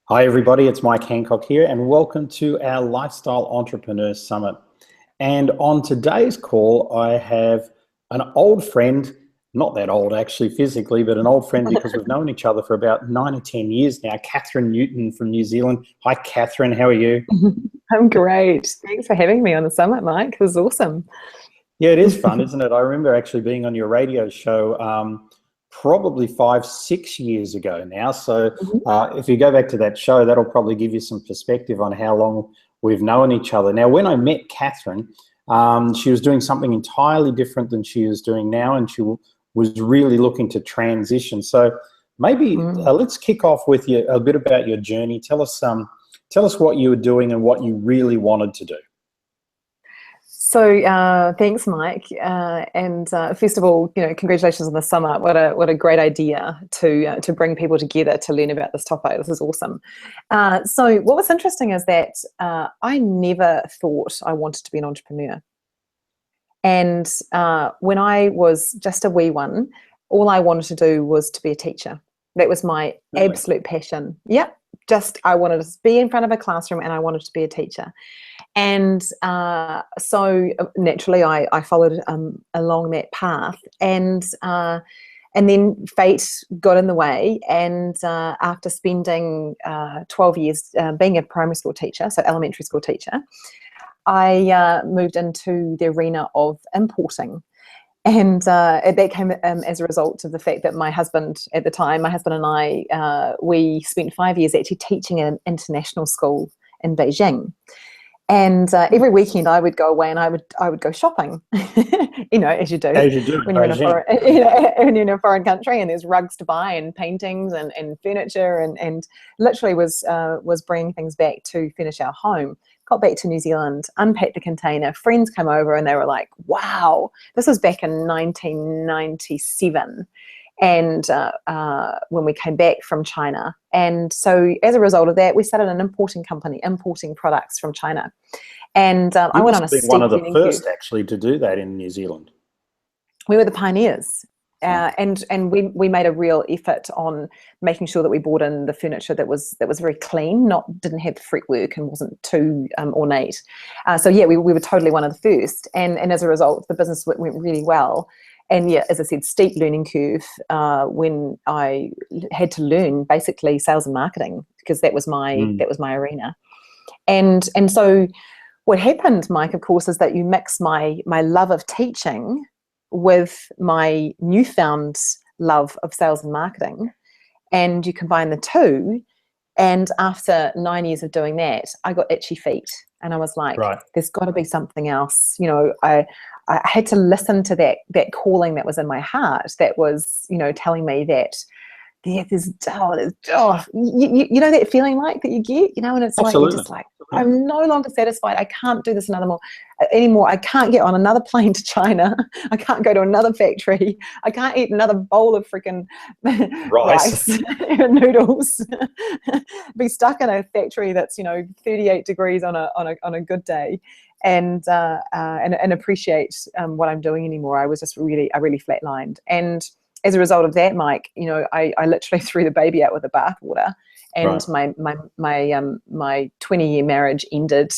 Hi, everybody. It's Mike Hancock here, and welcome to our Lifestyle Entrepreneur Summit. And on today's call, I have an old friend, not that old actually physically, but an old friend because we've known each other for about 9 or 10 years now, Catherine Newton from New Zealand. Hi, Catherine. How are you? I'm great. Thanks for having me on the summit, Mike. It was awesome. Yeah, it is fun, isn't it? I remember actually being on your radio show probably 5, 6 years ago now. So if you go back to that show, that'll probably give you some perspective on how long we've known each other. Now, when I met Catherine, she was doing something entirely different than she is doing now, and she was really looking to transition. So maybe let's kick off with you a bit about your journey. Tell us what you were doing and what you really wanted to do. So thanks, Mike. And first of all, congratulations on the summit. What a great idea to bring people together to learn about this topic. This is awesome. So what was interesting is that I never thought I wanted to be an entrepreneur. And when I was just a wee one, all I wanted to do was to be a teacher. That was my absolute passion. Yep. I wanted to be in front of a classroom and I wanted to be a teacher. And so naturally I followed along that path, and then fate got in the way. And after spending 12 years being a primary school teacher, so elementary school teacher, I moved into the arena of importing. And that came as a result of the fact that my husband at the time, my husband and I, we spent 5 years actually teaching in an international school in Beijing. And every weekend I would go away and I would go shopping, as you do. As you do when you're in a foreign country, and there's rugs to buy and paintings and furniture, and literally was bringing things back to finish our home. Got back to New Zealand, unpacked the container. Friends came over and they were like, "Wow!" This was back in 1997. And when we came back from China. And so as a result of that, we started an importing company, importing products from China. And I went on a steep one of the learning first curve. actually to do that in New Zealand. We were the pioneers. And we made a real effort on making sure that we brought in the furniture that was very clean, didn't have fretwork and wasn't too ornate. So yeah, we were totally one of the first. And as a result, the business went really well. And yeah, as I said, steep learning curve when I had to learn basically sales and marketing, because that was my arena. And so what happened, Mike, of course, is that you mix my love of teaching with my newfound love of sales and marketing, and you combine the two. And after 9 years of doing that, I got itchy feet, and I was like, there's got to be something else. I had to listen to that calling that was in my heart, that was, telling me that there's you know that feeling like that you get, and it's like, you're just like, I'm no longer satisfied. I can't do this anymore. I can't get on another plane to China. I can't go to another factory. I can't eat another bowl of freaking rice and noodles. Be stuck in a factory that's 38 degrees on a good day, and appreciate what I'm doing anymore. I was just really flatlined. And as a result of that, Mike, I literally threw the baby out with the bathwater, and my 20-year marriage ended,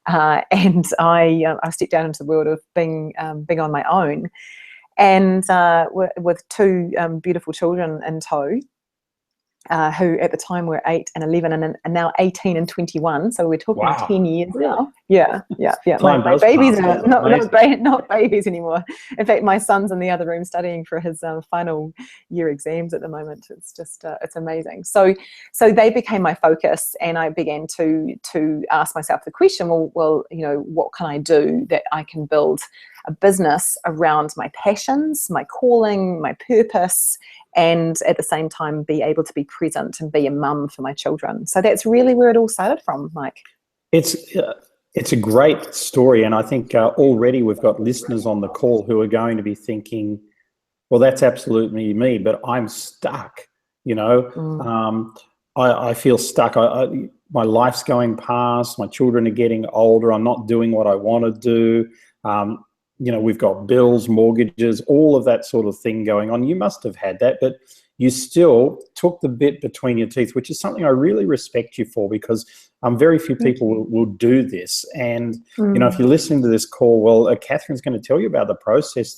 and I stepped down into the world of being on my own, and with two beautiful children in tow, who at the time were 8 and 11 and now 18 and 21. So we're talking 10 years now. Yeah. My babies are not babies anymore. In fact, my son's in the other room studying for his final year exams at the moment. It's just it's amazing. So they became my focus, and I began to ask myself the question, well, what can I do that I can build a business around my passions, my calling, my purpose, and at the same time be able to be present and be a mum for my children. So that's really where it all started from, Mike. It's a great story, and I think already we've got listeners on the call who are going to be thinking, well, that's absolutely me, but I'm stuck. I feel stuck. My life's going past, my children are getting older, I'm not doing what I want to do. We've got bills, mortgages, all of that sort of thing going on. You must have had that, but you still took the bit between your teeth, which is something I really respect you for, because very few people will do this. And, you know, if you're listening to this call, well, Catherine's going to tell you about the process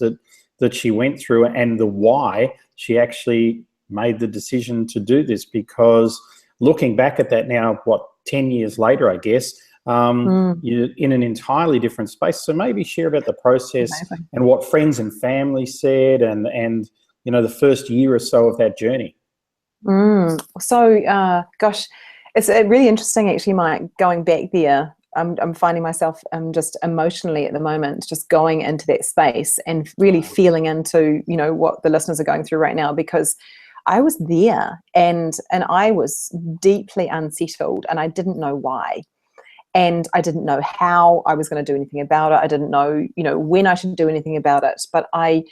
that she went through and the why she actually made the decision to do this. Because looking back at that now, 10 years later, I guess, you're in an entirely different space. So maybe share about the process and what friends and family said, and you know, the first year or so of that journey. So, gosh, it's really interesting actually, Mike, going back there. I'm finding myself just emotionally at the moment, just going into that space and really feeling into, you know, what the listeners are going through right now, because I was there and I was deeply unsettled and I didn't know why. And I didn't know how I was going to do anything about it. I didn't know, you know, when I should do anything about it. But I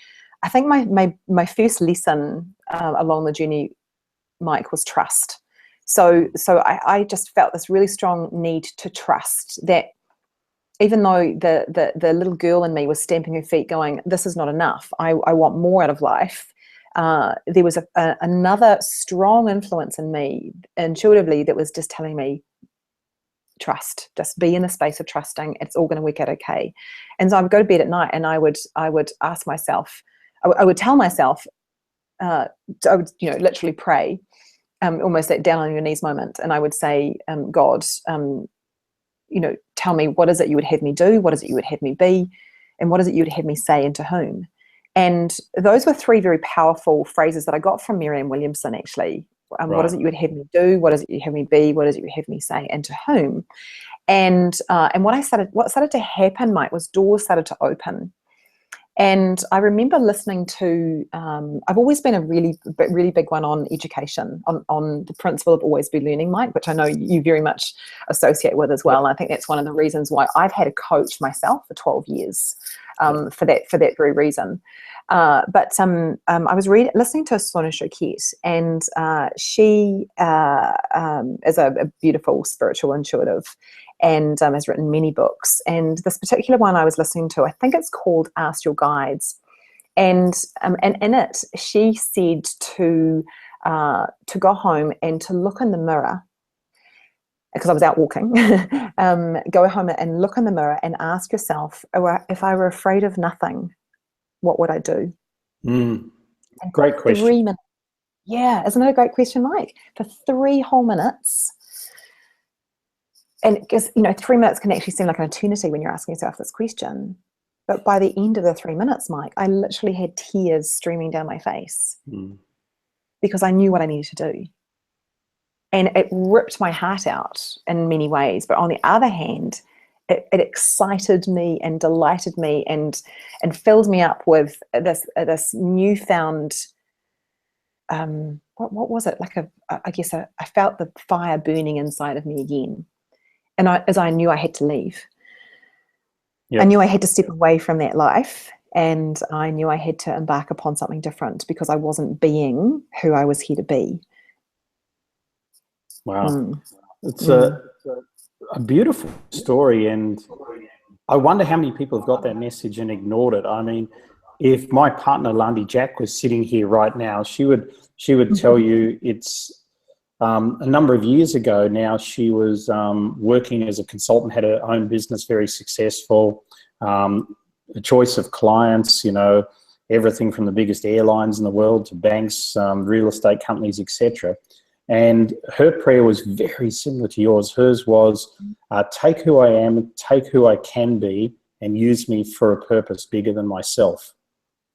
think my first lesson along the journey, Mike, was trust. So I just felt this really strong need to trust that even though the little girl in me was stamping her feet going, this is not enough, I want more out of life, there was another strong influence in me intuitively that was just telling me, trust, just be in the space of trusting, it's all going to work out okay. And so I would go to bed at night and I would ask myself, I would tell myself, I would, you know, literally pray, almost that down on your knees moment, and I would say, God, you know, tell me, what is it you would have me do, what is it you would have me be, and what is it you would have me say, and to whom. And those were three very powerful phrases that I got from Marianne Williamson, actually. What is it you would have me do? What is it you have me be? What is it you have me say? And to whom? And what started to happen, Mike, was doors started to open. And I remember listening to, I've always been a really big one on education, on the principle of always be learning, Mike, which I know you very much associate with as well. And I think that's one of the reasons why I've had a coach myself for 12 years, for that very reason. But I was listening to Sona Choquette, and she is a beautiful spiritual intuitive, and has written many books. And this particular one I was listening to, I think it's called Ask Your Guides. And in it, she said to go home and to look in the mirror, because I was out walking, go home and look in the mirror and ask yourself, if I were afraid of nothing, what would I do? Great question. 3 minutes. Yeah, isn't that a great question, Mike? For 3 whole minutes. And because, you know, 3 minutes can actually seem like an eternity when you're asking yourself this question. But by the end of the 3 minutes, Mike, I literally had tears streaming down my face because I knew what I needed to do. And it ripped my heart out in many ways. But on the other hand, it excited me and delighted me and filled me up with this newfound, what was it? Like I felt the fire burning inside of me again. And as I knew I had to leave. Yep. I knew I had to step away from that life, and I knew I had to embark upon something different because I wasn't being who I was here to be. Wow. It's a beautiful story, and I wonder how many people have got that message and ignored it. I mean, if my partner Landy Jack was sitting here right now, she would tell you it's a number of years ago now. She was working as a consultant, had her own business, very successful, a choice of clients, you know, everything from the biggest airlines in the world to banks, real estate companies, etc. And her prayer was very similar to yours. Hers was, take who I am, take who I can be, and use me for a purpose bigger than myself.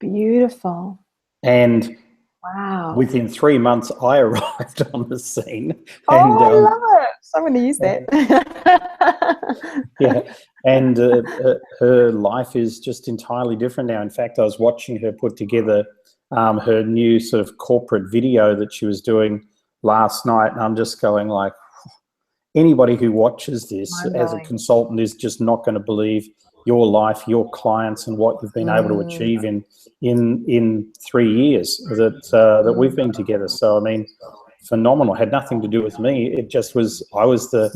Beautiful. And wow. Within 3 months, I arrived on the scene. Oh, and, I love it. I'm going to use that. Yeah. And her life is just entirely different now. In fact, I was watching her put together her new sort of corporate video that she was doing last night, and I'm just going like, anybody who watches this as a consultant is just not going to believe your life, your clients, and what you've been able to achieve in 3 years that we've been together. So I mean, phenomenal. Had nothing to do with me. It just was, I was the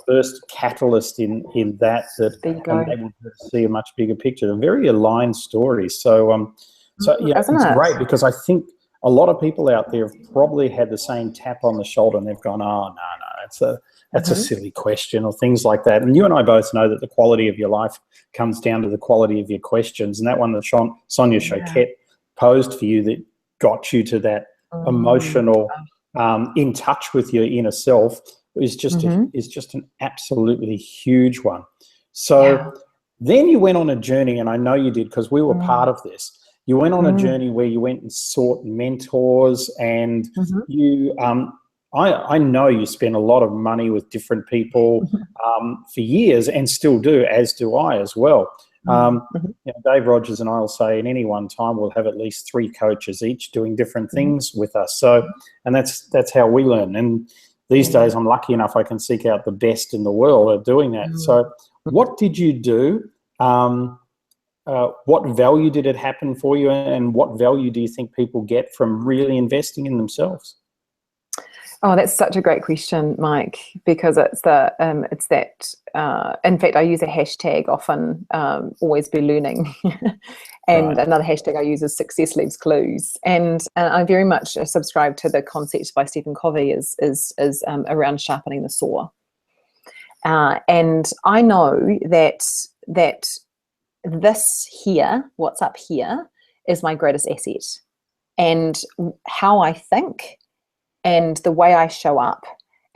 first catalyst in that I'm able to see a much bigger picture. A very aligned story. So yeah, it's great, because I think a lot of people out there have probably had the same tap on the shoulder and they've gone, oh, no, that's a silly question, or things like that. And you and I both know that the quality of your life comes down to the quality of your questions. And that one that Sonia Choquette posed for you that got you to that emotional, in touch with your inner self is just an absolutely huge one. So then you went on a journey, and I know you did because we were part of this. You went on a journey where you went and sought mentors, and you, I know you spent a lot of money with different people for years, and still do, as do I as well. Dave Rogers and I will say in any one time we'll have at least 3 coaches each doing different things with us. So, and that's how we learn. And these days I'm lucky enough I can seek out the best in the world at doing that. So what did you do? What value did it happen for you, and what value do you think people get from really investing in themselves? Oh, that's such a great question, Mike, because it's that, in fact, I use a hashtag often, always be learning. And another hashtag I use is success leaves clues. And I very much subscribe to the concept by Stephen Covey is around sharpening the saw. And I know that this here, what's up here, is my greatest asset. And how I think and the way I show up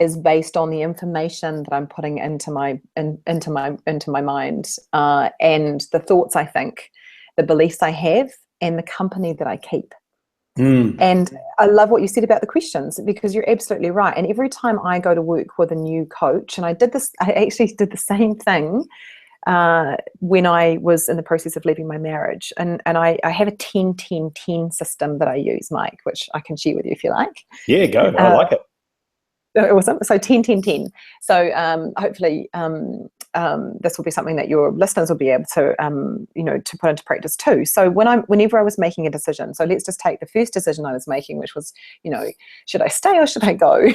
is based on the information that I'm putting into my mind, and the thoughts I think, the beliefs I have, and the company that I keep. And I love what you said about the questions, because you're absolutely right. And every time I go to work with a new coach, and I actually did the same thing when I was in the process of leaving my marriage. And I have a 10-10-10 system that I use, Mike, which I can share with you if you like. Yeah, go. I like it. Awesome. So 10-10-10. So hopefully this will be something that your listeners will be able to, to put into practice too. So whenever I was making a decision, so let's just take the first decision I was making, which was, should I stay or should I go?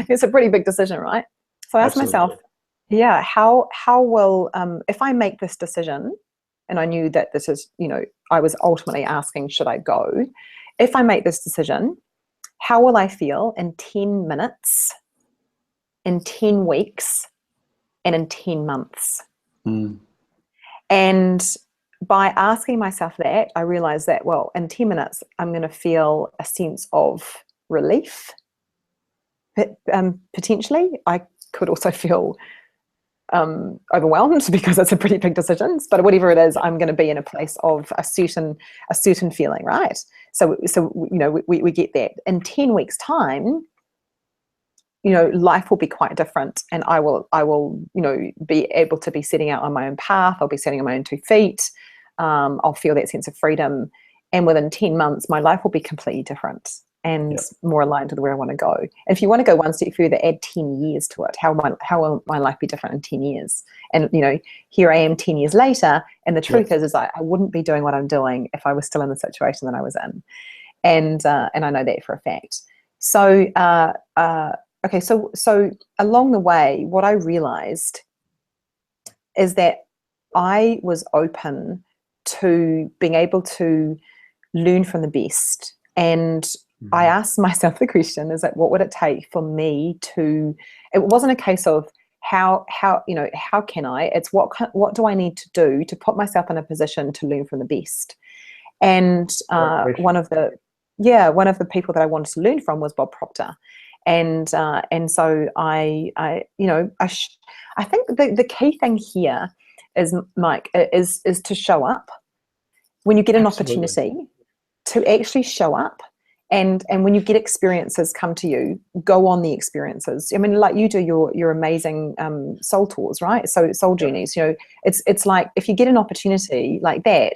It's a pretty big decision, right? So I asked myself, how will, if I make this decision, and I knew that this is, I was ultimately asking, should I go? If I make this decision, how will I feel in 10 minutes, in 10 weeks, and in 10 months? And by asking myself that, I realized that, well, in 10 minutes, I'm going to feel a sense of relief. But potentially, I could also feel overwhelmed, because it's a pretty big decision. But whatever it is, I'm going to be in a place of a certain feeling, right? So we get that. In 10 weeks' time, life will be quite different, and I will be able to be setting out on my own path. I'll be standing on my own 2 feet. I'll feel that sense of freedom, and within 10 months, my life will be completely different and more aligned with where I want to go. And if you want to go one step further, add 10 years to it. How will my life be different in 10 years? And, here I am 10 years later, and the truth is I wouldn't be doing what I'm doing if I was still in the situation that I was in. And I know that for a fact. So, okay, so along the way, what I realized is that I was open to being able to learn from the best. And I asked myself the question, is that what would it take for me to, it wasn't a case of how can I, it's what do I need to do to put myself in a position to learn from the best. And one of the people that I wanted to learn from was Bob Proctor. And so I think the key thing here is, Mike, is to show up when you get an opportunity, to actually show up. And when you get experiences come to you, go on the experiences. I mean, like you do your amazing soul tours, right? So soul journeys. It's like if you get an opportunity like that,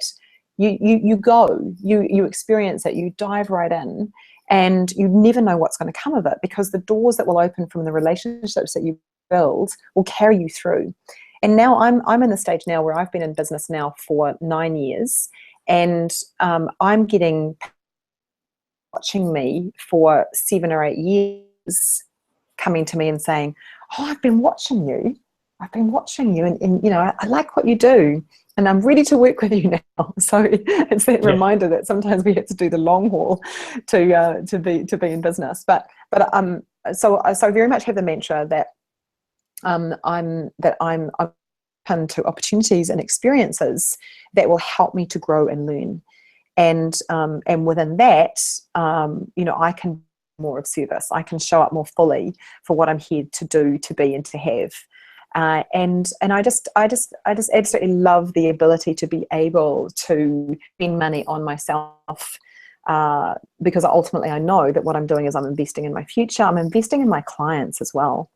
you go, you experience it, you dive right in, and you never know what's going to come of it, because the doors that will open from the relationships that you build will carry you through. And now I'm in the stage now where I've been in business now for 9 years, and I'm getting watching me for 7 or 8 years coming to me and saying, oh, I've been watching you, and I like what you do. and I'm ready to work with you now. So it's that Yeah. reminder that sometimes we have to do the long haul to be in business. So I very much have the mantra that I'm open to opportunities and experiences that will help me to grow and learn. And within that, I can be more of service. I can show up more fully for what I'm here to do, to be, and to have. And I just absolutely love the ability to be able to spend money on myself, because ultimately I know that what I'm doing is I'm investing in my future. I'm investing in my clients as well.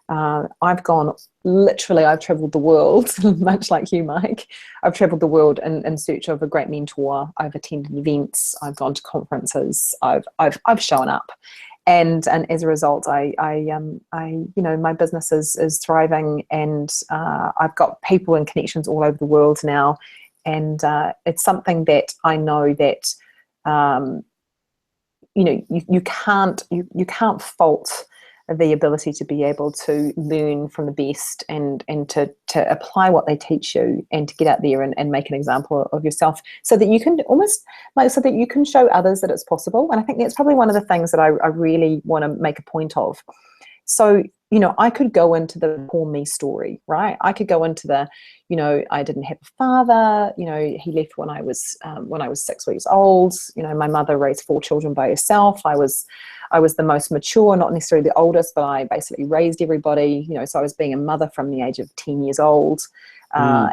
I've traveled the world, much like you, Mike. I've traveled the world in search of a great mentor. I've attended events. I've gone to conferences. I've shown up, and as a result, my business is thriving, and I've got people and connections all over the world now, and it's something that I know that you can't fault the ability to be able to learn from the best and to apply what they teach you, and to get out there and make an example of yourself, so that you can show others that it's possible. And I think that's probably one of the things that I really want to make a point of. So, I could go into the poor me story, right? I could go into the, I didn't have a father, he left when I was 6 weeks old. My mother raised 4 children by herself. I was the most mature, not necessarily the oldest, but I basically raised everybody, so I was being a mother from the age of 10 years old. I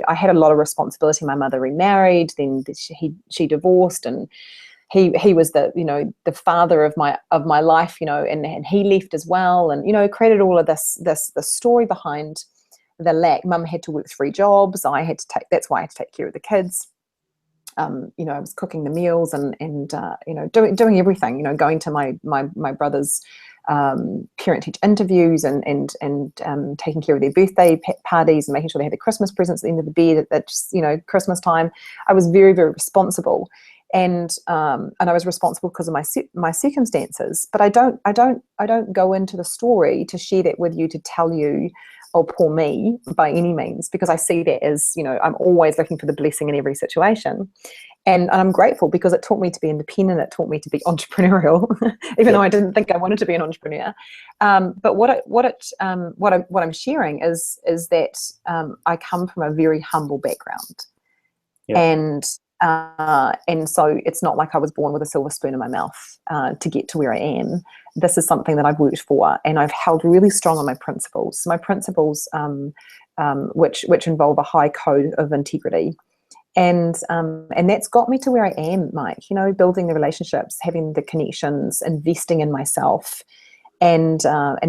had a lot of responsibility. My mother remarried, then she divorced, and he was the father of my life, and he left as well, and created all of this story behind the lack. Mum had to work 3 jobs. That's why I had to take care of the kids. I was cooking the meals and doing everything, going to my brother's parent-teacher interviews and taking care of their birthday parties and making sure they had the Christmas presents at the end of the bed at just, Christmas time. I was very, very responsible. And I was responsible because of my circumstances, but I don't go into the story to share that with you, to tell you, oh, poor me, by any means, because I see that as, I'm always looking for the blessing in every situation. And I'm grateful because it taught me to be independent. It taught me to be entrepreneurial, even though I didn't think I wanted to be an entrepreneur. But what I'm sharing is that I come from a very humble background, and so it's not like I was born with a silver spoon in my mouth to get to where I am. This is something that I've worked for, and I've held really strong on my principles. So my principles, which involve a high code of integrity, and that's got me to where I am, Mike. Building the relationships, having the connections, investing in myself, and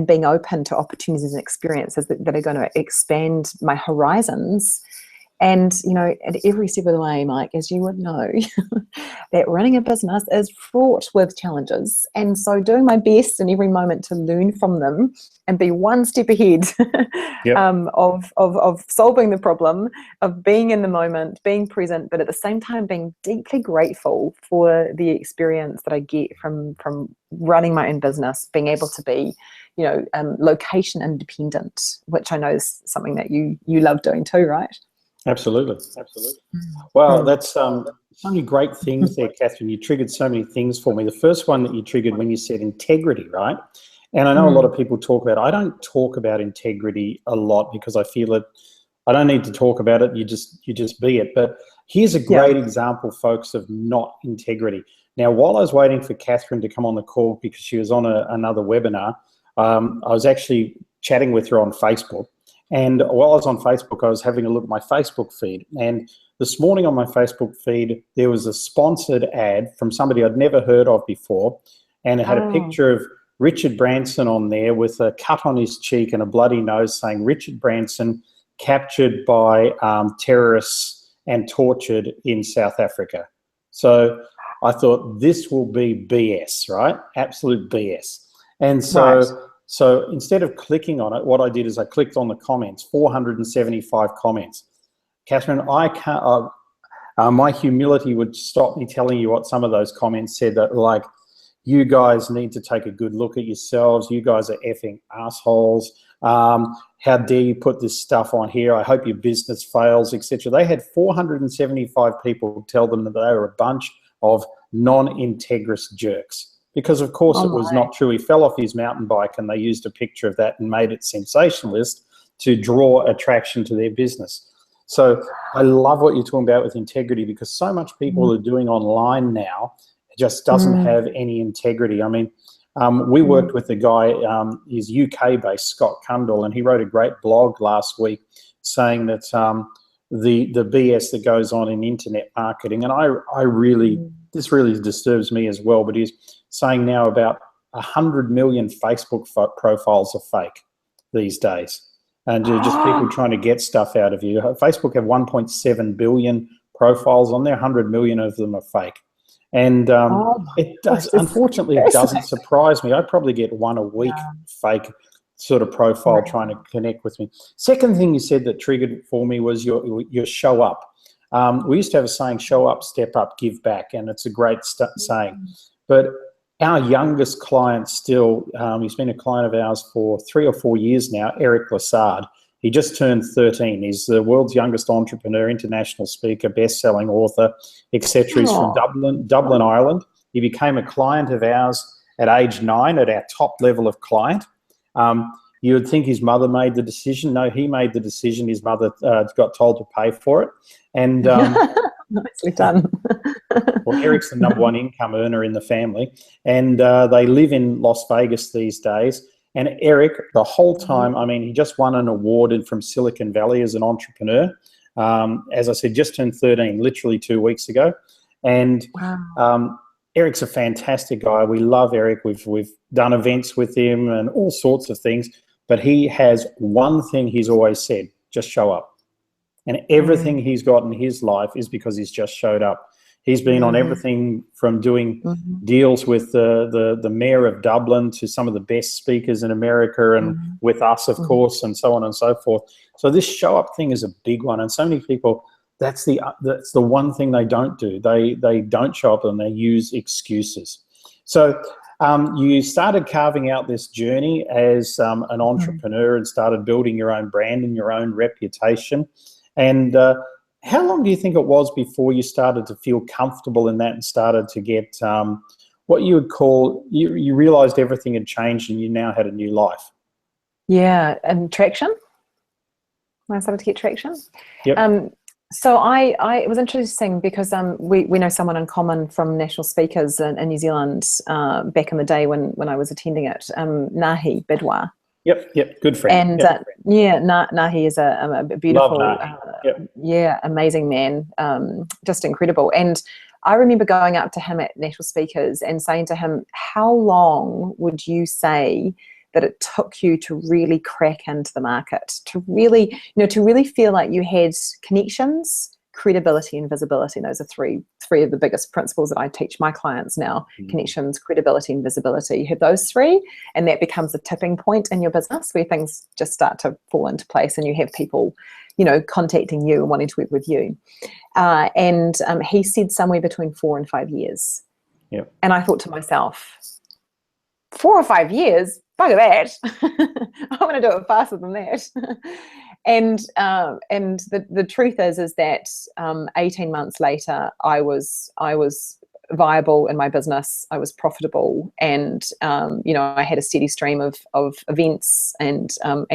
being open to opportunities and experiences that are going to expand my horizons. And, at every step of the way, Mike, as you would know, that running a business is fraught with challenges. And so doing my best in every moment to learn from them and be one step ahead of solving the problem, of being in the moment, being present, but at the same time being deeply grateful for the experience that I get from running my own business, being able to be, location independent, which I know is something that you love doing too, right? Absolutely. Well, that's so many great things there, Catherine. You triggered so many things for me. The first one that you triggered when you said integrity, right? And I know a lot of people talk about it. I don't talk about integrity a lot because I feel that I don't need to talk about it. You just be it. But here's a great example, folks, of not integrity. Now, while I was waiting for Catherine to come on the call because she was on another webinar, I was actually chatting with her on Facebook. And while I was on Facebook, I was having a look at my Facebook feed. And this morning on my Facebook feed, there was a sponsored ad from somebody I'd never heard of before. And it had a picture of Richard Branson on there with a cut on his cheek and a bloody nose saying, Richard Branson captured by terrorists and tortured in South Africa. So I thought, this will be BS, right? Absolute BS. And so instead of clicking on it, what I did is I clicked on the comments, 475 comments. Catherine, I can't, my humility would stop me telling you what some of those comments said, that like, you guys need to take a good look at yourselves. You guys are effing assholes. How how dare you put this stuff on here? I hope your business fails, etc. They had 475 people tell them that they were a bunch of non-integrous jerks. Because, of course, it was not true. He fell off his mountain bike and they used a picture of that and made it sensationalist to draw attraction to their business. So I love what you're talking about with integrity, because so much people are doing online now, it just doesn't have any integrity. I mean, we worked with a guy, he's UK-based, Scott Cundall, and he wrote a great blog last week saying that the BS that goes on in internet marketing, and I really, this really disturbs me as well, but he's saying now about 100 million Facebook profiles are fake these days. And just people trying to get stuff out of you. Facebook have 1.7 billion profiles on there. 100 million of them are fake. And it does, unfortunately, it doesn't surprise me. I probably get one a week fake sort of profile trying to connect with me. Second thing you said that triggered for me was your show up. We used to have a saying, show up, step up, give back. And it's a great saying. But our youngest client still, he's been a client of ours for 3 or 4 years now, Eric Lassard. He just turned 13. He's the world's youngest entrepreneur, international speaker, best-selling author, etc. He's from Dublin, Ireland. He became a client of ours at age 9, at our top level of client. You would think his mother made the decision. No, he made the decision. His mother got told to pay for it. And nicely done. well, Eric's the #1 income earner in the family, and they live in Las Vegas these days. And Eric, the whole time, I mean, he just won an award from Silicon Valley as an entrepreneur. As I said, just turned 13, literally 2 weeks ago. And Eric's a fantastic guy. We love Eric. We've done events with him and all sorts of things. But he has one thing he's always said: just show up. And everything he's got in his life is because he's just showed up. He's been on everything from doing deals with the mayor of Dublin to some of the best speakers in America, and with us, of course, and so on and so forth. So this show up thing is a big one. And so many people, that's the one thing they don't do. They don't show up and they use excuses. So you started carving out this journey as an entrepreneur and started building your own brand and your own reputation. And how long do you think it was before you started to feel comfortable in that and started to get what you would call, you realized everything had changed and you now had a new life? Yeah, and traction. When I started to get traction. Yep. So it was interesting because we know someone in common from national speakers in New Zealand back in the day when I was attending it, Nahi Bidwa. Yep, good friend. And Nahi is a beautiful, amazing man, just incredible. And I remember going up to him at national speakers and saying to him, how long would you say that it took you to really crack into the market, to really feel like you had connections, credibility, and visibility? And those are three of the biggest principles that I teach my clients now: connections, credibility, and visibility. You have those three, and that becomes a tipping point in your business where things just start to fall into place, and you have people, contacting you and wanting to work with you. And he said somewhere between 4 and 5 years. Yep. And I thought to myself, 4 or 5 years? Bugger that. I want to do it faster than that. And the truth is that 18 months later, I was viable in my business. I was profitable, and I had a steady stream of events and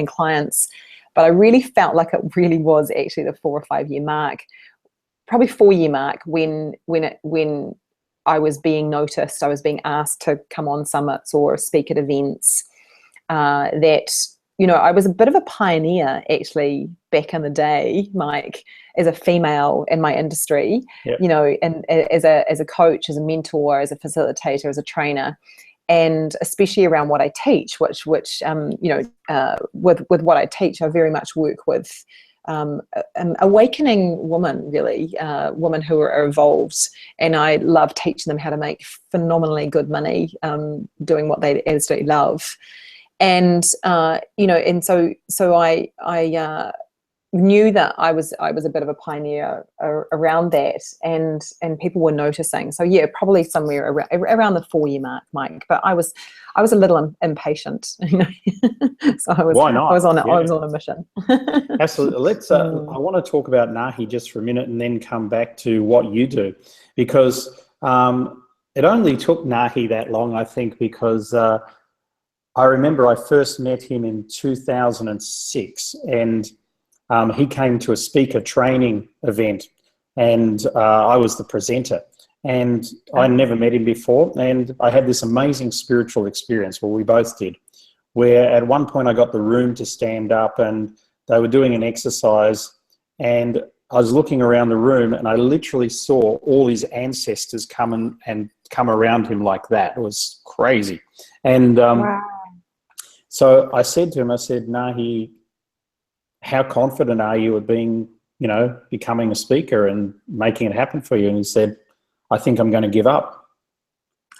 clients. But I really felt like it really was actually the 4 or 5 year mark, probably 4 year mark, when I was being noticed. I was being asked to come on summits or speak at events. I was a bit of a pioneer actually back in the day, Mike, as a female in my industry. Yep. And as a coach, as a mentor, as a facilitator, as a trainer, and especially around what I teach, which with what I teach, I very much work with awakening women, really, women who are evolved, and I love teaching them how to make phenomenally good money doing what they absolutely love. And so I knew that I was a bit of a pioneer around that, and people were noticing. So yeah, probably somewhere around the 4-year mark, Mike. But I was a little impatient, you know. So Why not? I was on a mission. Absolutely. Let's. I want to talk about Nahi just for a minute, and then come back to what you do, because it only took Nahi that long, I think, because I remember I first met him in 2006, and he came to a speaker training event, and I was the presenter. And I never met him before, and I had this amazing spiritual experience, well, we both did, where at one point I got the room to stand up, and they were doing an exercise, and I was looking around the room, and I literally saw all his ancestors come around him like that. It was crazy. And Wow. so I said to him, I said, Nahi, how confident are you of being, you know, becoming a speaker and making it happen for you? And he said, I think I'm going to give up.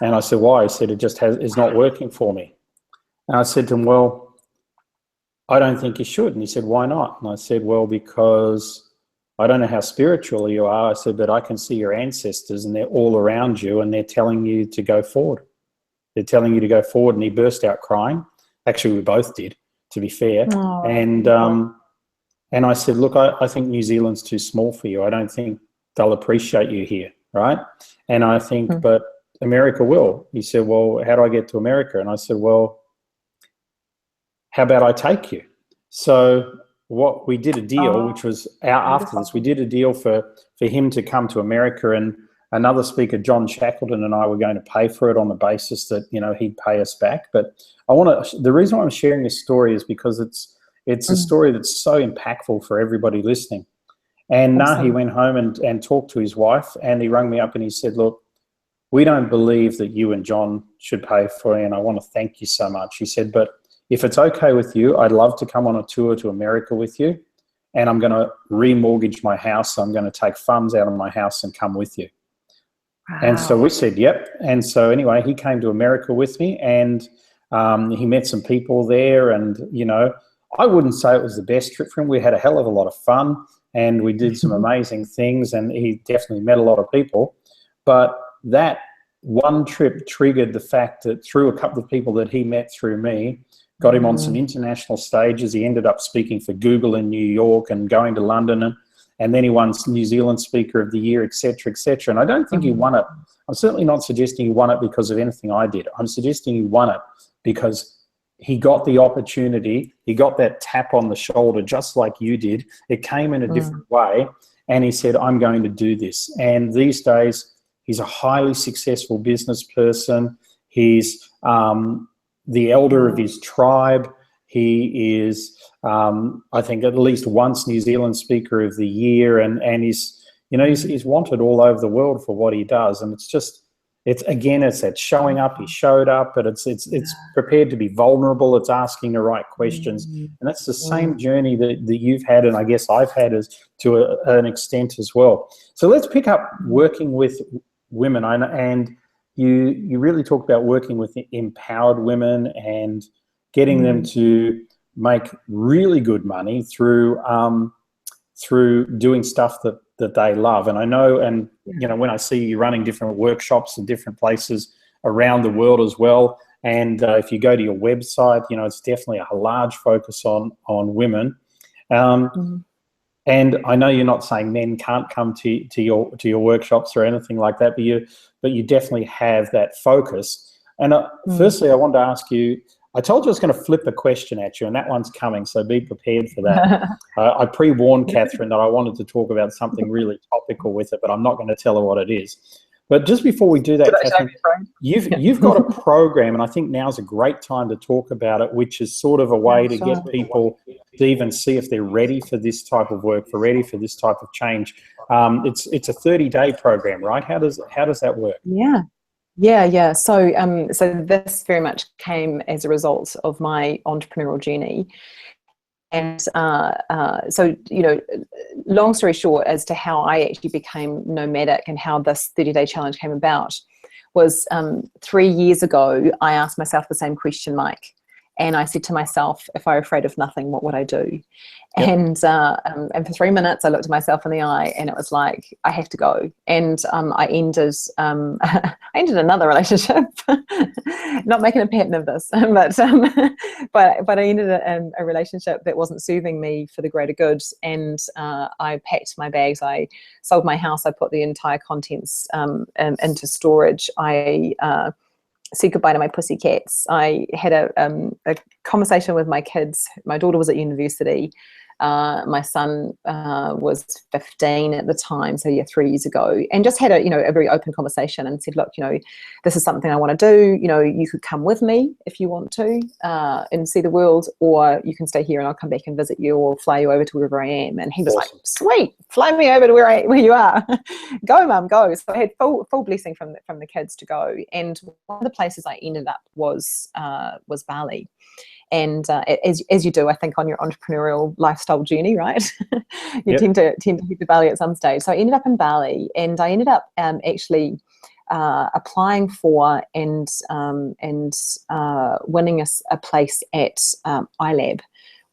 And I said, why? He said, it's not working for me. And I said to him, well, I don't think you should. And he said, why not? And I said, well, because I don't know how spiritual you are. I said, but I can see your ancestors, and they're all around you, and they're telling you to go forward. They're telling you to go forward. And he burst out crying. Actually, we both did, to be fair. Oh, and I said, look, I think New Zealand's too small for you. I don't think they'll appreciate you here, right? And I think, but America will. He said, well, how do I get to America? And I said, well, how about I take you? So what we did a deal, which was after this, we did a deal for him to come to America, and another speaker, John Shackleton, and I were going to pay for it on the basis that, you know, he'd pay us back. But the reason why I'm sharing this story is because it's a story that's so impactful for everybody listening. And Nahi went home and talked to his wife, and he rang me up and he said, look, we don't believe that you and John should pay for it, and I want to thank you so much. He said, but if it's okay with you, I'd love to come on a tour to America with you, and I'm going to remortgage my house. So I'm going to take funds out of my house and come with you. Wow. And so we said, yep. And so anyway, he came to America with me, and he met some people there, and, you know, I wouldn't say it was the best trip for him. We had a hell of a lot of fun, and we did some amazing things, and he definitely met a lot of people. But that one trip triggered the fact that through a couple of people that he met through me, got him on some international stages. He ended up speaking for Google in New York and going to London, and then he won New Zealand Speaker of the Year, et cetera, et cetera. And I don't think he won it. I'm certainly not suggesting he won it because of anything I did. I'm suggesting he won it because he got the opportunity. He got that tap on the shoulder just like you did. It came in a different way, and he said, I'm going to do this. And these days, he's a highly successful business person. He's the elder of his tribe. He is, I think, at least once New Zealand Speaker of the Year, and he's, you know, he's wanted all over the world for what he does. And it's just, it's that showing up. He showed up, but it's prepared to be vulnerable. It's asking the right questions, and that's the same journey that you've had, and I guess I've had as to an extent as well. So let's pick up working with women, and you really talk about working with empowered women and getting them to make really good money through doing stuff that they love. And I know, and you know, when I see you running different workshops in different places around the world as well, and if you go to your website, you know, it's definitely a large focus on women. And I know you're not saying men can't come to your workshops or anything like that, but you definitely have that focus. And firstly, I wanted to ask you, I told you I was going to flip a question at you, and that one's coming, so be prepared for that. I pre-warned Catherine that I wanted to talk about something really topical with it, but I'm not going to tell her what it is. But just before we do that, Catherine, you've got a program, and I think now's a great time to talk about it, which is sort of a way to get people to even see if they're ready for this type of work, ready for this type of change. It's a 30-day program, right? How does that work? Yeah. So this very much came as a result of my entrepreneurial journey. And so, you know, long story short, as to how I actually became nomadic and how this 30-day challenge came about was 3 years ago, I asked myself the same question, Mike. And I said to myself, if I were afraid of nothing, what would I do? Yep. And for 3 minutes, I looked at myself in the eye, and it was like, I have to go. And I ended I ended another relationship. Not making a pattern of this, but I ended a relationship that wasn't serving me for the greater good. And I packed my bags. I sold my house. I put the entire contents into storage. I said goodbye to my pussycats. I had a conversation with my kids. My daughter was at university. My son was 15 at the time, so 3 years ago, and just had a very open conversation and said, look, this is something I want to do. You could come with me if you want to and see the world, or you can stay here and I'll come back and visit you or fly you over to wherever I am. And he was Awesome. like, sweet, fly me over to where you are. Go, mum, go. So I had full blessing from the kids to go. And one of the places I ended up was Bali. And as you do, I think, on your entrepreneurial lifestyle journey, right? you tend to hit the Bali at some stage. So I ended up in Bali, and I ended up actually applying for and winning a place at iLab,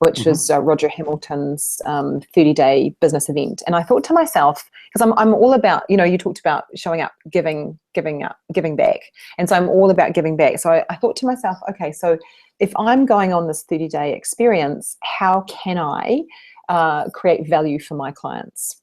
which was Roger Hamilton's 30-day business event. And I thought to myself, because I'm all about, you talked about showing up, giving back. And so I'm all about giving back. So I thought to myself, okay, so if I'm going on this 30-day experience, how can I create value for my clients?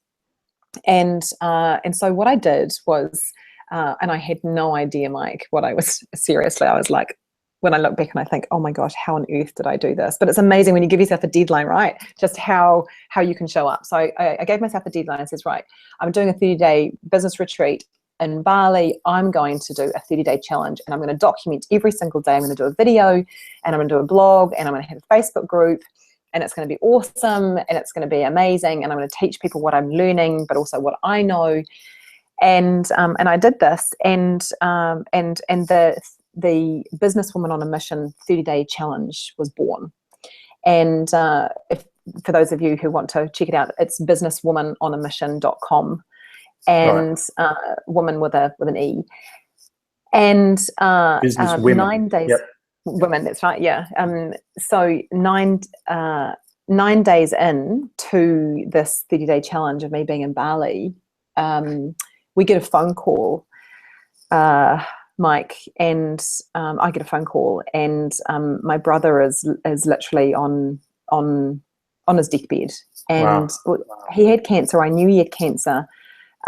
And so what I did was, and I had no idea, Mike, what I was, seriously, I was like, when I look back and I think, oh my gosh, how on earth did I do this? But it's amazing when you give yourself a deadline, right? Just how you can show up. So I gave myself a deadline and says, right, I'm doing a 30-day business retreat in Bali. I'm going to do a 30-day challenge, and I'm going to document every single day. I'm going to do a video, and I'm going to do a blog, and I'm going to have a Facebook group, and it's going to be awesome, and it's going to be amazing, and I'm going to teach people what I'm learning, but also what I know. And I did this, and the Businesswoman on a Mission 30-day challenge was born. And for those of you who want to check it out, it's businesswomanonamission.com, and woman with an E. And Business women. 9 days. Yep. Women, that's right, yeah. So 9 days in to this 30-day challenge of me being in Bali, we get a phone call, Mike, and I get a phone call, and my brother is literally on his deathbed, and he had cancer. I knew he had cancer.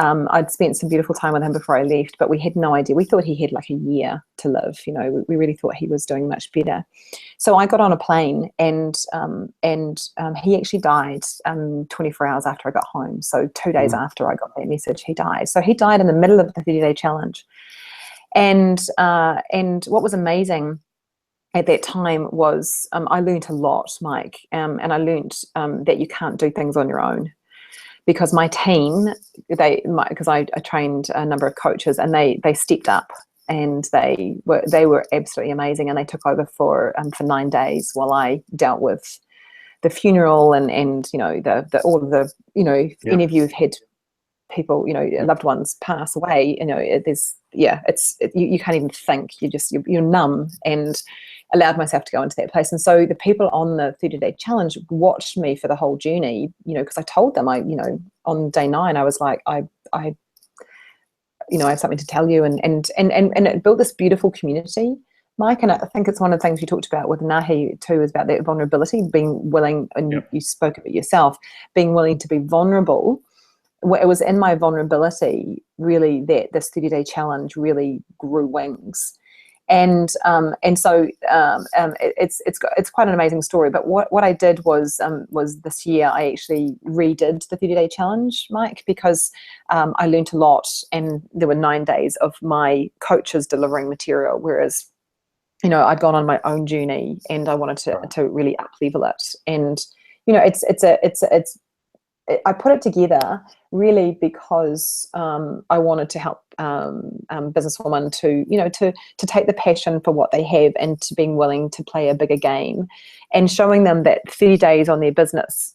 I'd spent some beautiful time with him before I left, but we had no idea. We thought he had like a year to live. We really thought he was doing much better. So I got on a plane, and he actually died 24 hours after I got home. So 2 days after I got that message, he died. So he died in the middle of the 30-day challenge. And what was amazing at that time was I learned a lot, Mike, and I learned that you can't do things on your own. Because my team, because I trained a number of coaches, and they stepped up, and they were absolutely amazing, and they took over for 9 days while I dealt with the funeral and the all of the any of you have had people loved ones pass away. You can't even think. You're numb, and allowed myself to go into that place. And so the people on the 30-day challenge watched me for the whole journey, because I told them, on day 9, I was like, I have something to tell you. And it built this beautiful community, Mike. And I think it's one of the things you talked about with Nahi too, is about that vulnerability, being willing, and you spoke about yourself, being willing to be vulnerable. It was in my vulnerability, really, that this 30-day challenge really grew wings. And so it's quite an amazing story. But what I did was this year I actually redid the 30-day challenge, Mike, because I learned a lot, and there were 9 days of my coaches delivering material, whereas I'd gone on my own journey, and I wanted to really up-level it. And I put it together really because I wanted to help businesswomen to take the passion for what they have, and to being willing to play a bigger game, and showing them that 30 days on their business,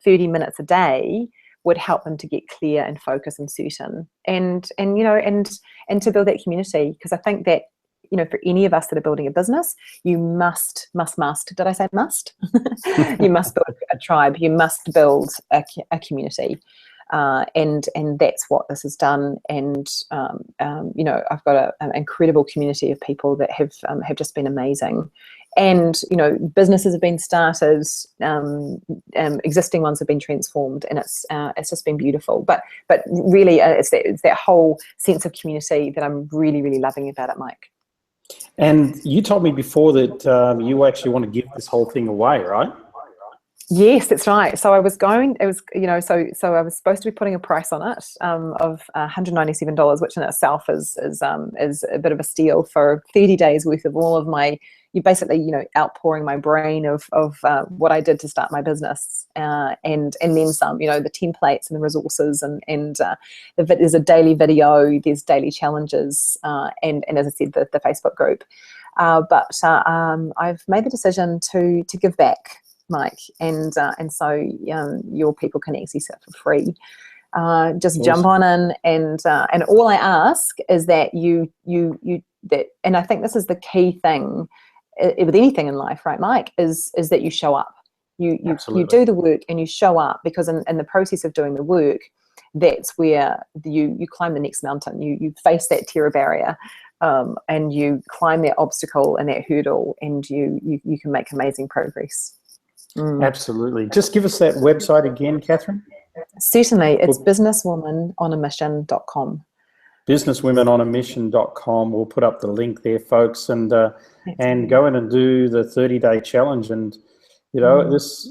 30 minutes a day, would help them to get clear and focused and certain, and to build that community. Because I think that for any of us that are building a business, you must, did I say must? You must build a tribe. You must build a community. And that's what this has done. And, I've got an incredible community of people that have just been amazing. And, businesses have been started, existing ones have been transformed, and it's just been beautiful. But really, it's that whole sense of community that I'm really, really loving about it, Mike. And you told me before that you actually want to give this whole thing away, right? Yes, that's right. So I was so I was supposed to be putting a price on it of $197, which in itself is a bit of a steal for 30 days worth of all of my, you basically, outpouring my brain of what I did to start my business, and then some, the templates and the resources, and there's a daily video, there's daily challenges, and as I said, the Facebook group. But I've made the decision to give back, Mike, and so your people can access it for free. Just awesome. Jump on in, and all I ask is that and I think this is the key thing with anything in life, right, Mike, is that you show up. You do the work and you show up, because in the process of doing the work, that's where you climb the next mountain. You face that terror barrier, and you climb that obstacle and that hurdle, and you can make amazing progress. Absolutely. Just give us that website again, Catherine. Certainly. It's businesswomanonamission.com. Businesswomenonamission.com. We'll put up the link there, folks, and go in and do the 30-day challenge. And, this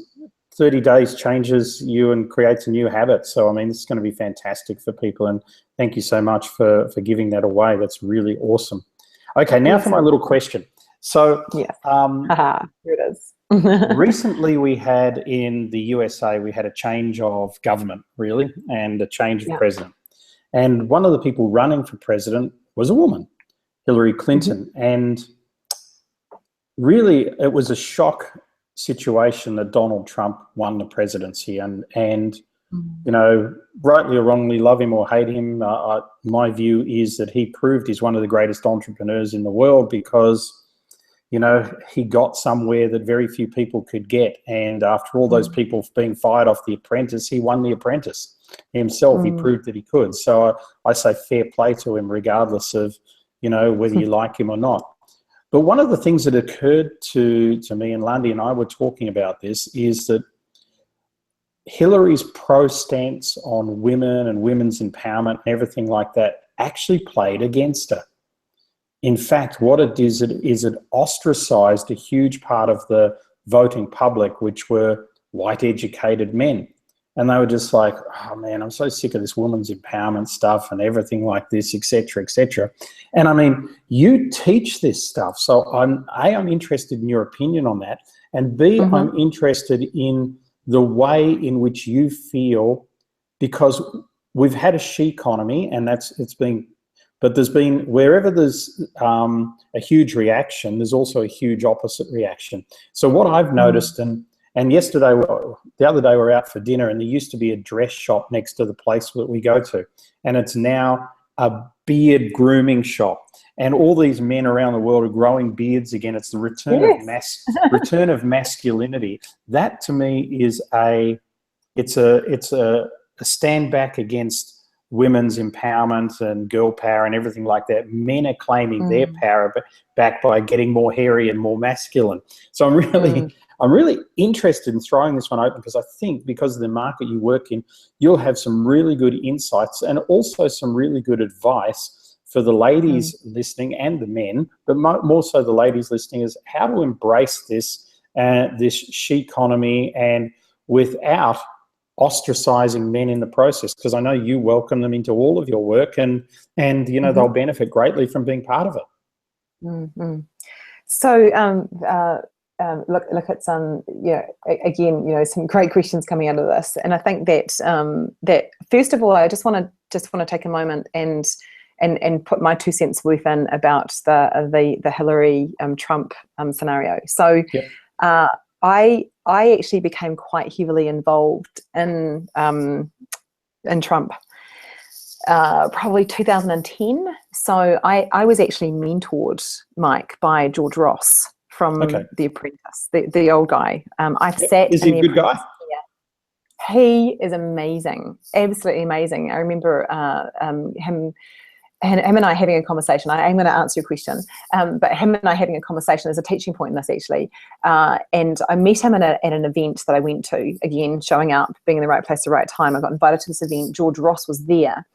30 days changes you and creates a new habit. So, I mean, this is going to be fantastic for people. And thank you so much for giving that away. That's really awesome. Okay, now for my little question. So, here it is. Recently, we had in the USA, we had a change of government, really, and a change of president. And one of the people running for president was a woman, Hillary Clinton. And really, it was a shock situation that Donald Trump won the presidency. And rightly or wrongly, love him or hate him, my view is that he proved he's one of the greatest entrepreneurs in the world, because he got somewhere that very few people could get. And after all those people being fired off The Apprentice, he won The Apprentice himself. He proved that he could. So I say fair play to him, regardless of, whether you like him or not. But one of the things that occurred to me, and Lundy and I were talking about this, is that Hillary's pro stance on women and women's empowerment and everything like that actually played against her. In fact, what it did is it ostracized a huge part of the voting public, which were white educated men. And they were just like, oh man, I'm so sick of this women's empowerment stuff and everything like this, et cetera, et cetera. And I mean, you teach this stuff. So I'm interested in your opinion on that. And B, I'm interested in the way in which you feel, because we've had a she economy, and but there's been, wherever there's a huge reaction, there's also a huge opposite reaction. So what I've noticed, and the other day we were out for dinner, and there used to be a dress shop next to the place that we go to, and it's now a beard grooming shop. And all these men around the world are growing beards again. It's the return return of masculinity. That to me is a stand back against women's empowerment and girl power and everything like that. Men are claiming their power back by getting more hairy and more masculine. So I'm really interested in throwing this one open, because I think because of the market you work in, you'll have some really good insights and also some really good advice for the ladies listening and the men, but more so the ladies listening, is how to embrace this she economy, and without ostracizing men in the process, because I know you welcome them into all of your work, and they'll benefit greatly from being part of it. So look, it's again, some great questions coming out of this, and I think that first of all, I just want to take a moment and put my 2 cents worth in about the Hillary Trump scenario. So I actually became quite heavily involved in Trump probably 2010. So I was actually mentored, Mike, by George Ross from The Apprentice, the old guy. I've sat Is in he a The good guy? Apprentice. He is amazing, absolutely amazing. I remember him and I having a conversation. I'm going to answer your question, but him and I having a conversation is a teaching point in this, actually. And I met him at an event that I went to, again, showing up, being in the right place at the right time. I got invited to this event. George Ross was there.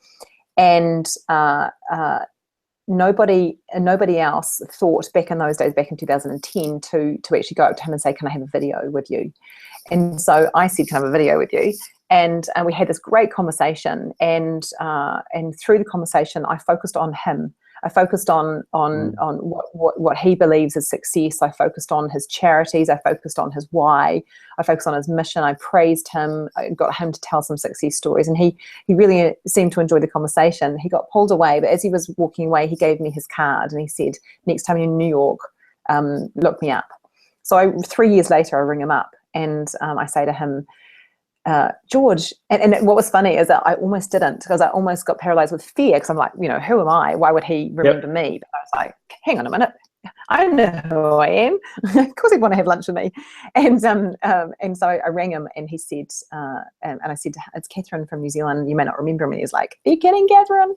And nobody else thought back in those days, back in 2010, to actually go up to him and say, can I have a video with you? And so I said, can I have a video with you? And we had this great conversation, and through the conversation, I focused on him. I focused on what he believes is success. I focused on his charities. I focused on his why. I focused on his mission. I praised him. I got him to tell some success stories, and he really seemed to enjoy the conversation. He got pulled away, but as he was walking away, he gave me his card, and he said, next time you're in New York, look me up. So 3 years later, I ring him up, and I say to him, George, and what was funny is that I almost didn't, because I almost got paralyzed with fear, because I'm like, who am I? Why would he remember me? But I was like, hang on a minute, I know who I am. Of course he'd want to have lunch with me. And so I rang him, and he said, and I said, it's Catherine from New Zealand. You may not remember me. He's like, are you kidding, Catherine?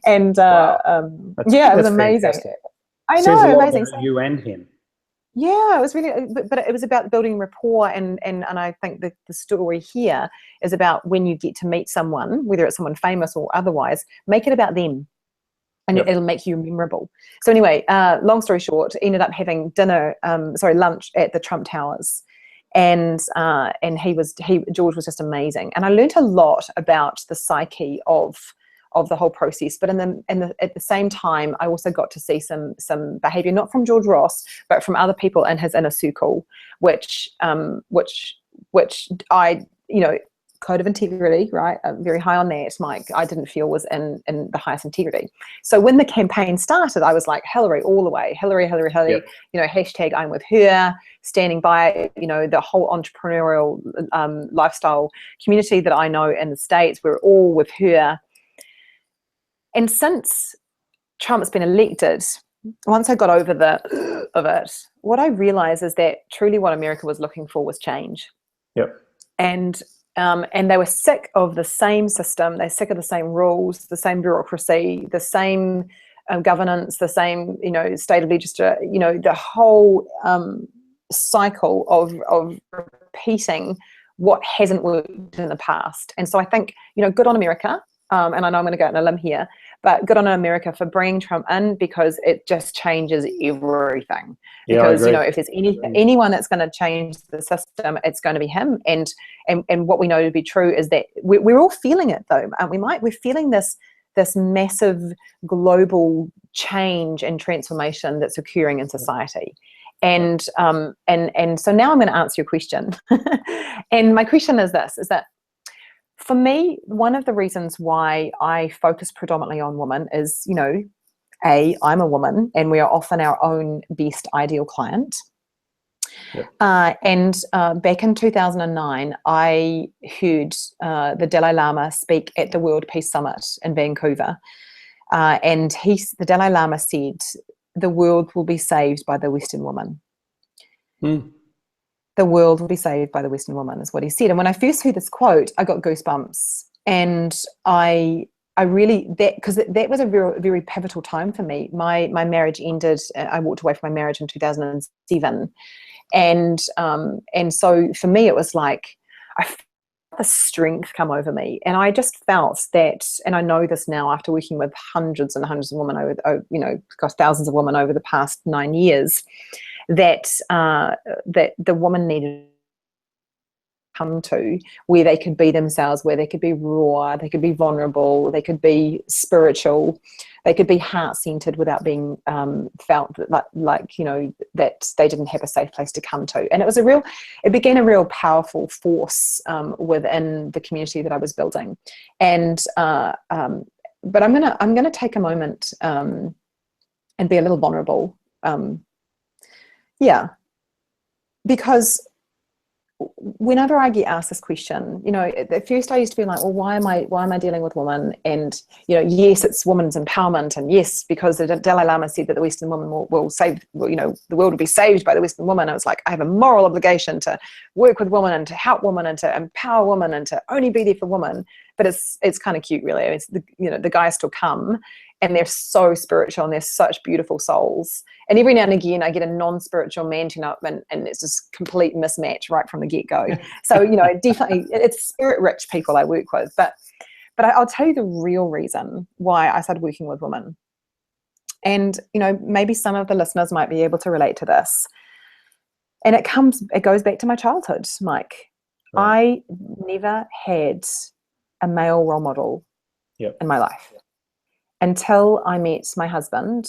And it was amazing. Fantastic. I know, Says a lot amazing. about you and him. Yeah, it was really, but it was about building rapport, and I think the story here is about when you get to meet someone, whether it's someone famous or otherwise, make it about them, and it'll make you memorable. So anyway, long story short, ended up having lunch at the Trump Towers, and George was just amazing, and I learned a lot about the psyche of the whole process. But at the same time, I also got to see some behavior, not from George Ross, but from other people in his inner circle, which I, code of integrity, right? Very high on that, Mike. I didn't feel was in the highest integrity. So when the campaign started, I was like, Hillary all the way, Hillary, Yep. hashtag I'm with her, standing by, the whole entrepreneurial lifestyle community that I know in the States, we're all with her. And since Trump's been elected, once I got over of it, what I realized is that truly what America was looking for was change. Yep. And they were sick of the same system. They're sick of the same rules, the same bureaucracy, the same governance, the same, state of legislature, the whole cycle of repeating what hasn't worked in the past. And so I think, good on America. And I know I'm going to go on a limb here, but good on America for bringing Trump in, because it just changes everything. Because, if there's anyone that's going to change the system, it's going to be him. And what we know to be true is that we're all feeling it, though, aren't we, Mike? We're feeling this massive global change and transformation that's occurring in society. And so now I'm going to answer your question. And my question is this, is that, for me, one of the reasons why I focus predominantly on women is, I'm a woman, and we are often our own best ideal client. Yep. And back in 2009, I heard the Dalai Lama speak at the World Peace Summit in Vancouver. And the Dalai Lama said, the world will be saved by the Western woman. The world will be saved by the Western woman, is what he said. And when I first heard this quote, I got goosebumps. And I really, because that was a very, very pivotal time for me. My marriage ended. I walked away from my marriage in 2007. And so for me, it was like, I felt the strength come over me. And I just felt that, and I know this now after working with hundreds and hundreds of women thousands of women over the past 9 years, that the woman needed to come to where they could be themselves, where they could be raw, they could be vulnerable, they could be spiritual, they could be heart-centered without being felt that they didn't have a safe place to come to. And it began a real powerful force within the community that I was building. And but I'm gonna take a moment and be a little vulnerable. Because whenever I get asked this question, at first I used to be like, well, why am I dealing with women? And, yes, it's women's empowerment. And yes, because the Dalai Lama said that the Western woman will save, the world will be saved by the Western woman. I was like, I have a moral obligation to work with women and to help women and to empower women and to only be there for women. But it's kind of cute, really. It's the guys still come, and they're so spiritual and they're such beautiful souls. And every now and again, I get a non-spiritual man turn up, and it's just complete mismatch right from the get-go. So, definitely, it's spirit-rich people I work with. But I'll tell you the real reason why I started working with women. And, maybe some of the listeners might be able to relate to this. And it goes back to my childhood, Mike. Right. I never had a male role model in my life. Until I met my husband,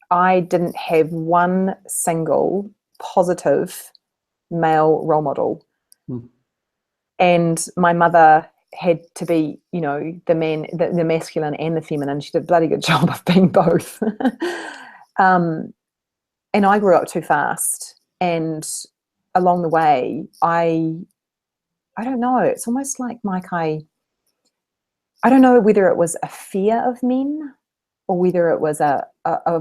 I didn't have one single positive male role model. And my mother had to be, the masculine and the feminine. She did a bloody good job of being both. And I grew up too fast. And along the way, I don't know, it's almost like, Mike, I don't know whether it was a fear of men, or whether it was a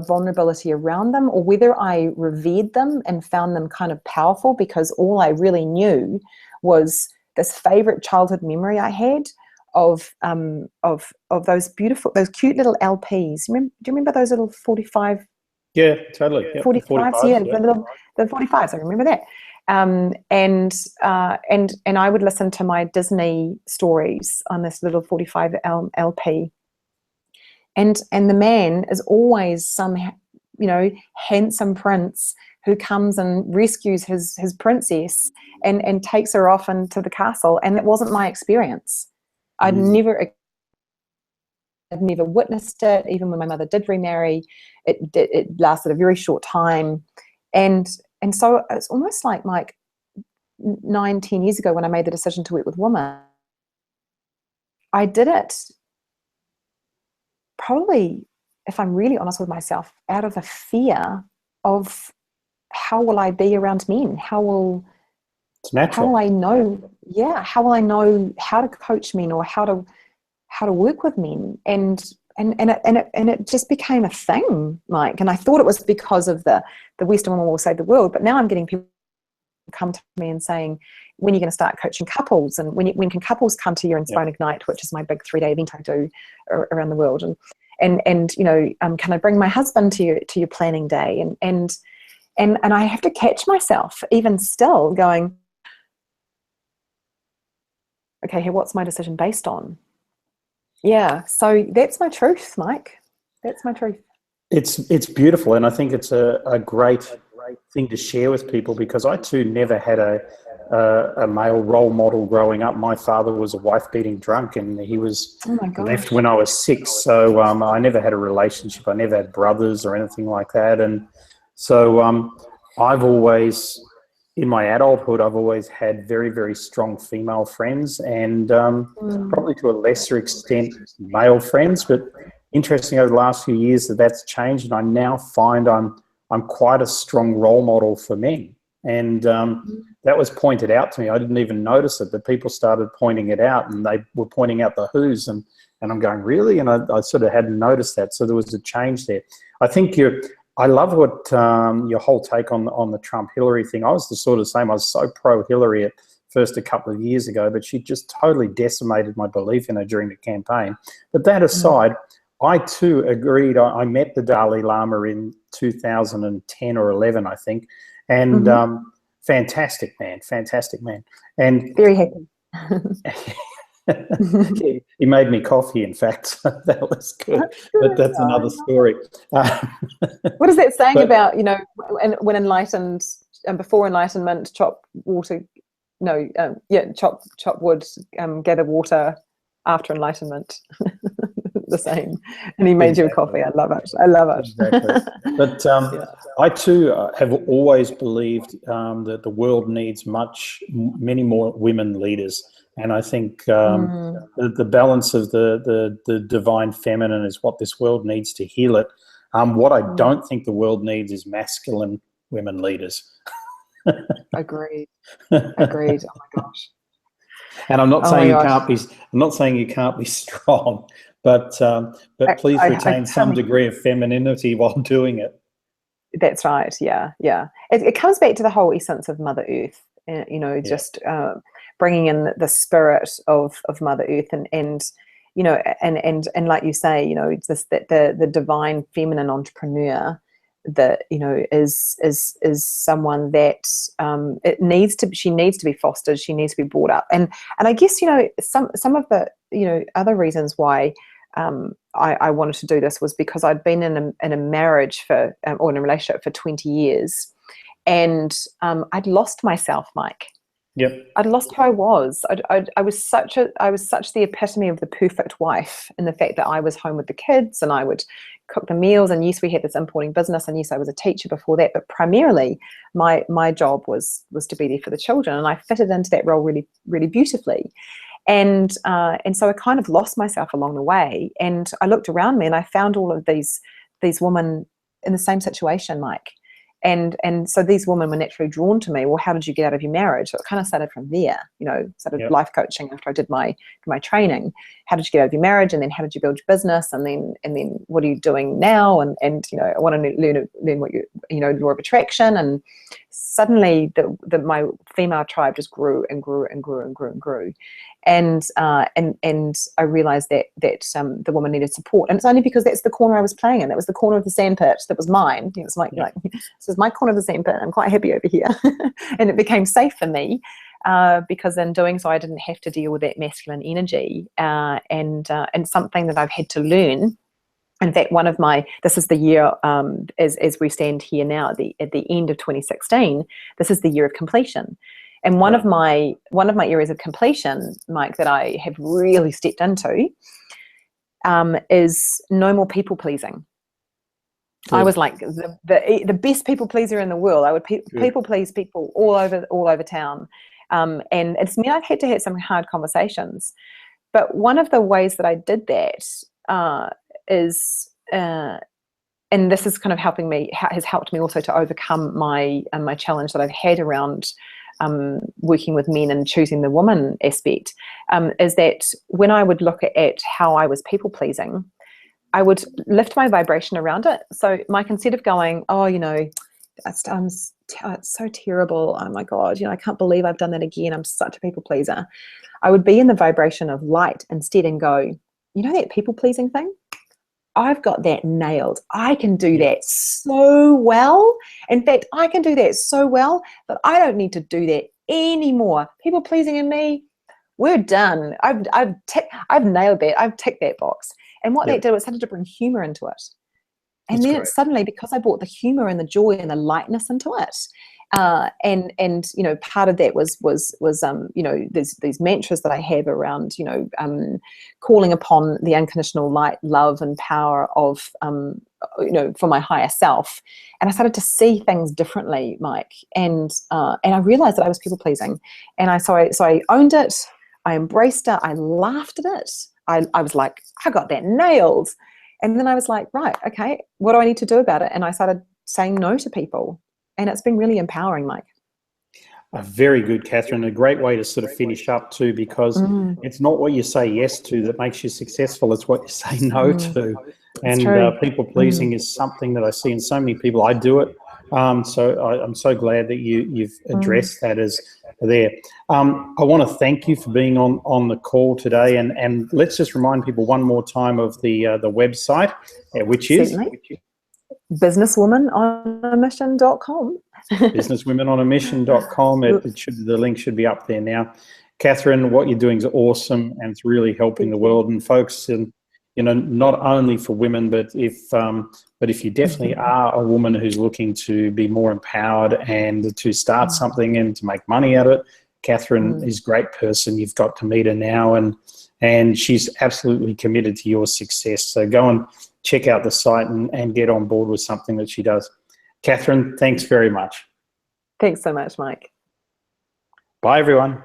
vulnerability around them, or whether I revered them and found them kind of powerful, because all I really knew was this favorite childhood memory I had of those cute little LPs. Do you remember those little 45? Yeah, totally. Yep. 45s, yeah. The 45s. I remember that. And I would listen to my Disney stories on this little 45 LP. And the man is always some, handsome prince who comes and rescues his princess and takes her off into the castle. And it wasn't my experience. I'd never witnessed it. Even when my mother did remarry, it lasted a very short time. And so it's almost like 9-10 years ago, when I made the decision to work with women, I did it probably, if I'm really honest with myself, out of a fear of how will I be around men? How will I know? Yeah, how will I know how to coach men, or how to work with men? And it just became a thing, Mike. And I thought it was because of the Western woman will save the world, but now I'm getting people come to me and saying, when are you going to start coaching couples? And when can couples come to your Inspire Ignite, which is my big 3-day event I do around the world? And can I bring my husband to your planning day? And I have to catch myself even still going, okay, here, what's my decision based on? Yeah, so that's my truth, Mike. That's my truth. It's beautiful, and I think it's a great thing to share with people, because I too never had a male role model growing up. My father was a wife-beating drunk, and he was left when I was 6. So I never had a relationship. I never had brothers or anything like that. And so I've always, in my adulthood, I've always had very, very strong female friends, and probably to a lesser extent male friends. But interesting, over the last few years that's changed, and I now find I'm quite a strong role model for men. And that was pointed out to me. I didn't even notice it, but people started pointing it out, and they were pointing out the who's, and I'm going, really? And I sort of hadn't noticed that. So there was a change there. I think I love what your whole take on the Trump-Hillary thing. I was the sort of same. I was so pro-Hillary at first a couple of years ago, but she just totally decimated my belief in her during the campaign. But that aside, I too agreed. I met the Dalai Lama in 2010 or 11, I think, and fantastic man. And very happy. He made me coffee, in fact, so that was good. But that's another story. What is that saying about, when enlightened, before enlightenment, chop wood, gather water after enlightenment. The same. And he made you a coffee. I love it. Exactly. But I too have always believed that the world needs many more women leaders. And I think the balance of the divine feminine is what this world needs to heal it. What I don't think the world needs is masculine women leaders. Agreed. Agreed. Oh my gosh. And I'm not Oh saying my you gosh. can't be. I'm not saying you can't be strong, but please retain some Totally. degree of femininity while doing it. That's right. Yeah, yeah. It comes back to the whole essence of Mother Earth. You know, Yeah, just bringing in the spirit of Mother Earth, and you know, and like you say, you know, it's this that the divine feminine entrepreneur that, you know, is someone that she needs to be fostered, she needs to be brought up, and I guess, you know, some of the, you know, other reasons why I wanted to do this was because I'd been in a marriage for or in a relationship for 20 years, and I'd lost myself, Mike. yep, I'd lost who I was. I was such the epitome of the perfect wife, in the fact that I was home with the kids and I would cook the meals. And yes, we had this importing business, and yes, I was a teacher before that. But primarily, my job was to be there for the children, and I fitted into that role really, really beautifully. And so I kind of lost myself along the way. And I looked around me and I found all of these women in the same situation, Mike. And so these women were naturally drawn to me. Well, how did you get out of your marriage? So it kind of started from there, you know, started yep. life coaching after I did my training. How did you get out of your marriage? And then how did you build your business? And then what are you doing now? And you know, I want to learn what you know, law of attraction. And suddenly my female tribe just grew and grew and grew and grew and grew. And I realized that the woman needed support, and it's only because that's the corner I was playing in. That was the corner of the sandpit that was mine. It was like this is my corner of the sandpit. I'm quite happy over here, and it became safe for me because in doing so, I didn't have to deal with that masculine energy, and something that I've had to learn. In fact, this is the year, as we stand here now at the end of 2016. This is the year of completion. And one of my areas of completion, Mike, that I have really stepped into is no more people pleasing. Good. I was like the best people pleaser in the world. I would people please people all over town, and it's meant I've had to have some hard conversations. But one of the ways that I did that is, and this is kind of has helped me also to overcome my challenge that I've had around working with men and choosing the woman aspect, is that when I would look at how I was people pleasing, I would lift my vibration around it. So Mike, instead of going, oh, you know, it's so terrible, oh my God, you know, I can't believe I've done that again, I'm such a people pleaser, I would be in the vibration of light instead and go, you know, that people pleasing thing, I've got that nailed. I can do that so well. In fact, I can do that so well that I don't need to do that anymore. People pleasing in me, we're done. I've nailed that. I've ticked that box. And what that did was started to bring humor into it. And then it suddenly, because I brought the humor and the joy and the lightness into it, and you know, part of that was you know, these mantras that I have around, you know, calling upon the unconditional light, love, and power of you know, for my higher self. And I started to see things differently, Mike. And I realized that I was people pleasing, and so I owned it. I embraced it. I laughed at it. I was like, I got that nailed. And then I was like, right, okay, what do I need to do about it? And I started saying no to people. And it's been really empowering, Mike. Very good, Catherine. A great way to sort of finish up too, because it's not what you say yes to that makes you successful. It's what you say no to. And people pleasing is something that I see in so many people. I do it. So I'm so glad that you've addressed that as there. I want to thank you for being on the call today. And let's just remind people one more time of the website, which is businesswomanonamission.com. businesswomenonamission.com. The link should be up there now. Catherine, what you're doing is awesome, and it's really helping the world. And folks, and you know, not only for women, but if you definitely are a woman who's looking to be more empowered and to start something and to make money out of it, Catherine is a great person. You've got to meet her now, and she's absolutely committed to your success. So go and check out the site and get on board with something that she does. Catherine, thanks very much. Thanks so much, Mike. Bye, everyone.